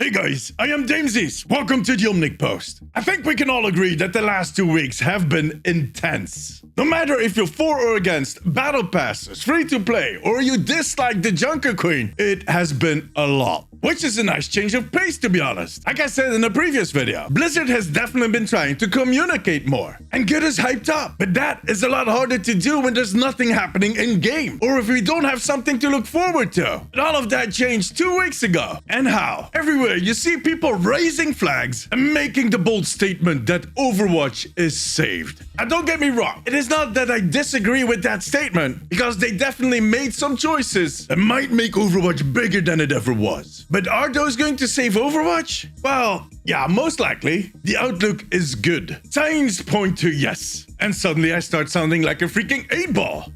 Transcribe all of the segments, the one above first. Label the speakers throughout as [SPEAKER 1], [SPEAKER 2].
[SPEAKER 1] Hey guys, I am Damesies. Welcome to the Omnic Post. I think we can all agree that the last 2 weeks have been intense. No matter if you're for or against battle passes, free to play, or you dislike the Junker Queen, it has been a lot. Which is a nice change of pace, to be honest. Like I said in a previous video, Blizzard has definitely been trying to communicate more and get us hyped up. But that is a lot harder to do when there's nothing happening in game, or if we don't have something to look forward to. But all of that changed 2 weeks ago. And how? Everywhere you see people raising flags and making the bold statement that Overwatch is saved. And don't get me wrong, it is not that I disagree with that statement, because they definitely made some choices that might make Overwatch bigger than it ever was. But are those going to save Overwatch? Well, yeah, most likely. The outlook is good. Signs point to yes. And suddenly I start sounding like a freaking 8-ball.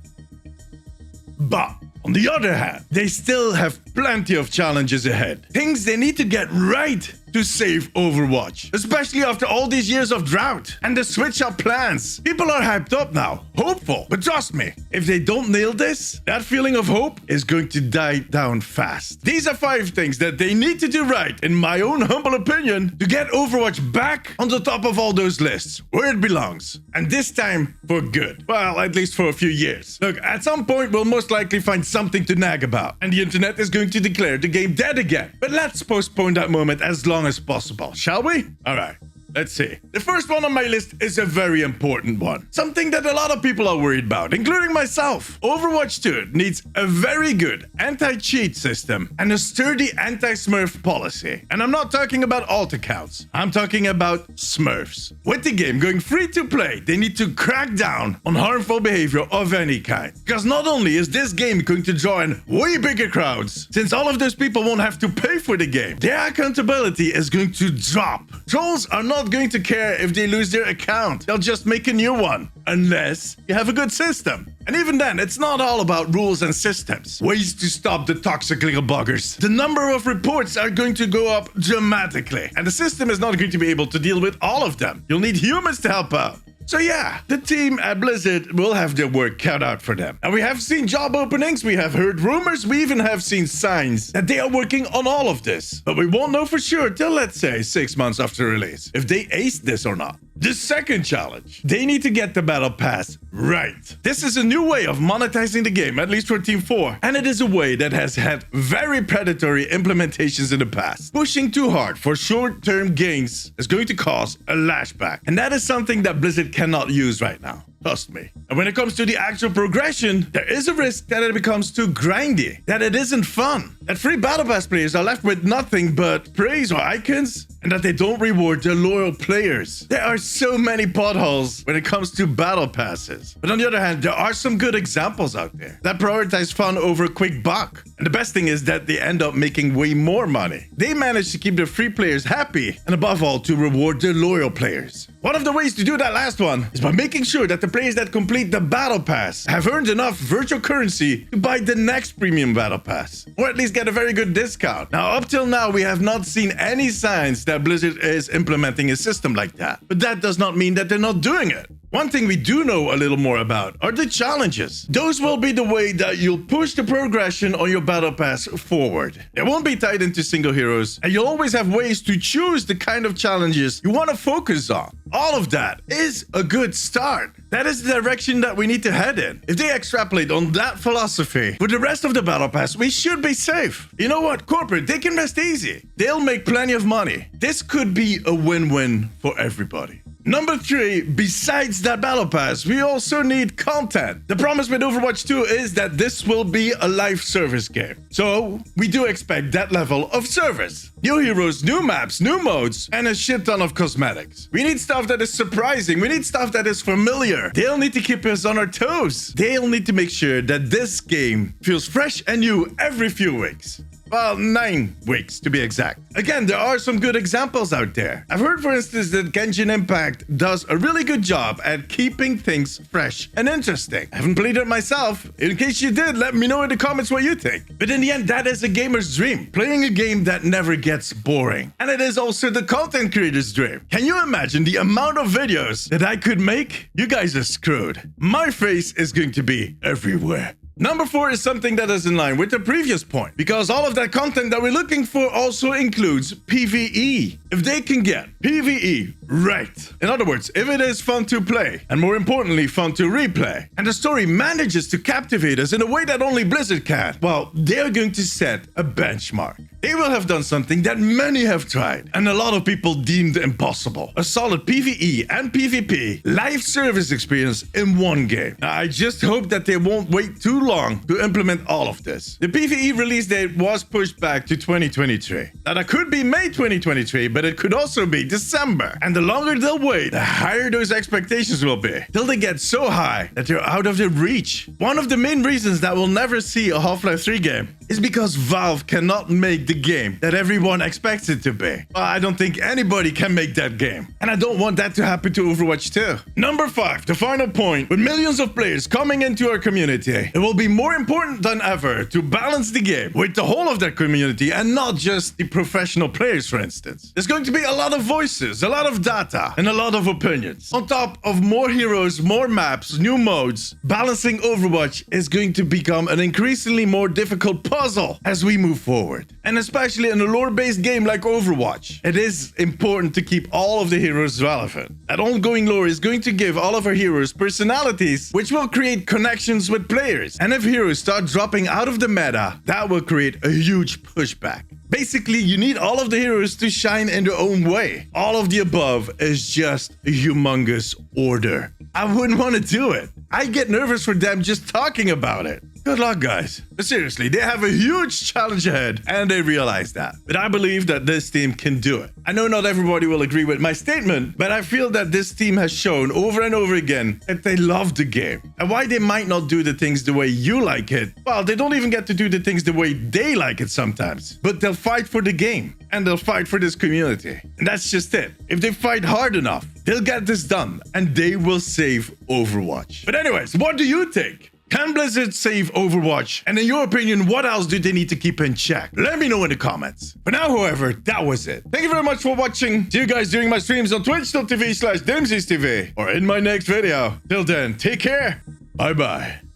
[SPEAKER 1] But on the other hand, they still have plenty of challenges ahead. Things they need to get right to save Overwatch, especially after all these years of drought and the switch up plans. People are hyped up now, hopeful, but trust me, if they don't nail this, that feeling of hope is going to die down fast. These are 5 things that they need to do right, in my own humble opinion, to get Overwatch back on the top of all those lists, where it belongs. And this time, for good. Well, at least for a few years. Look, at some point, we'll most likely find something to nag about, and the internet is going to declare the game dead again. But let's postpone that moment as long as possible, shall we? All right. Let's see. The first one on my list is a very important one. Something that a lot of people are worried about, including myself. Overwatch 2 needs a very good anti-cheat system and a sturdy anti-smurf policy. And I'm not talking about alt accounts. I'm talking about smurfs. With the game going free to play, they need to crack down on harmful behavior of any kind. Because not only is this game going to draw in way bigger crowds, since all of those people won't have to pay for the game, their accountability is going to drop. Trolls are not going to care if they lose their account. They'll just make a new one, unless you have a good system. And even then, it's not all about rules and systems. Ways to stop the toxic little buggers. The number of reports are going to go up dramatically, and the system is not going to be able to deal with all of them. You'll need humans to help out. So yeah, the team at Blizzard will have their work cut out for them. And we have seen job openings, we have heard rumors, we even have seen signs that they are working on all of this. But we won't know for sure till, let's say, 6 months after release, if they ace this or not. The second challenge, they need to get the battle pass right. This is a new way of monetizing the game, at least for Team 4. And it is a way that has had very predatory implementations in the past. Pushing too hard for short-term gains is going to cause a lashback. And that is something that Blizzard cannot use right now. Trust me. And when it comes to the actual progression, there is a risk that it becomes too grindy, that it isn't fun, that free battle pass players are left with nothing but praise or icons, and that they don't reward their loyal players. There are so many potholes when it comes to battle passes. But on the other hand, there are some good examples out there that prioritize fun over a quick buck. And the best thing is that they end up making way more money. They manage to keep their free players happy, and above all, to reward their loyal players. One of the ways to do that last one is by making sure that the players that complete the battle pass have earned enough virtual currency to buy the next premium battle pass, or at least get a very good discount. Now, up till now, we have not seen any signs that Blizzard is implementing a system like that, but that does not mean that they're not doing it. One thing we do know a little more about are the challenges. Those will be the way that you'll push the progression on your battle pass forward. They won't be tied into single heroes, and you'll always have ways to choose the kind of challenges you want to focus on. All of that is a good start. That is the direction that we need to head in. If they extrapolate on that philosophy with the rest of the battle pass, we should be safe. You know what? Corporate, they can rest easy. They'll make plenty of money. This could be a win-win for everybody. Number 3, besides that battle pass, we also need content. The promise with Overwatch 2 is that this will be a live service game. So we do expect that level of service. New heroes, new maps, new modes, and a shit ton of cosmetics. We need stuff that is surprising. We need stuff that is familiar. They'll need to keep us on our toes. They'll need to make sure that this game feels fresh and new every few weeks. Well, 9 weeks to be exact. Again, there are some good examples out there. I've heard, for instance, that Genshin Impact does a really good job at keeping things fresh and interesting. I haven't played it myself. In case you did, let me know in the comments what you think. But in the end, that is a gamer's dream. Playing a game that never gets boring. And it is also the content creator's dream. Can you imagine the amount of videos that I could make? You guys are screwed. My face is going to be everywhere. Number 4 is something that is in line with the previous point, because all of that content that we're looking for also includes PvE. If they can get PvE right, in other words, if it is fun to play, and more importantly, fun to replay, and the story manages to captivate us in a way that only Blizzard can, well, they're going to set a benchmark. They will have done something that many have tried, and a lot of people deemed impossible. A solid PvE and PvP live service experience in one game. Now, I just hope that they won't wait too long to implement all of this. The PvE release date was pushed back to 2023. Now, that could be May 2023, but it could also be December. And the longer they'll wait, the higher those expectations will be, till they get so high that they're out of their reach. One of the main reasons that we'll never see a Half-Life 3 game is because Valve cannot make the game that everyone expects it to be. I don't think anybody can make that game. And I don't want that to happen to Overwatch 2. Number 5, the final point. With millions of players coming into our community, it will be more important than ever to balance the game with the whole of that community and not just the professional players, for instance. There's going to be a lot of voices, a lot of data, and a lot of opinions. On top of more heroes, more maps, new modes, balancing Overwatch is going to become an increasingly more difficult puzzle as we move forward. And especially in a lore-based game like Overwatch, it is important to keep all of the heroes relevant. That ongoing lore is going to give all of our heroes personalities, which will create connections with players. And if heroes start dropping out of the meta, that will create a huge pushback. Basically, you need all of the heroes to shine in their own way. All of the above is just a humongous order. I wouldn't want to do it. I get nervous for them just talking about it. Good luck, guys. But seriously, they have a huge challenge ahead, and they realize that. But I believe that this team can do it. I know not everybody will agree with my statement, but I feel that this team has shown over and over again that they love the game. And why they might not do the things the way you like it, well, they don't even get to do the things the way they like it sometimes. But they'll fight for the game, and they'll fight for this community. And that's just it. If they fight hard enough, they'll get this done, and they will save Overwatch. But anyways, what do you think? Can Blizzard save Overwatch? And in your opinion, what else do they need to keep in check? Let me know in the comments. For now, however, that was it. Thank you very much for watching. See you guys during my streams on twitch.tv/DimsiesTV or in my next video. Till then, take care. Bye-bye.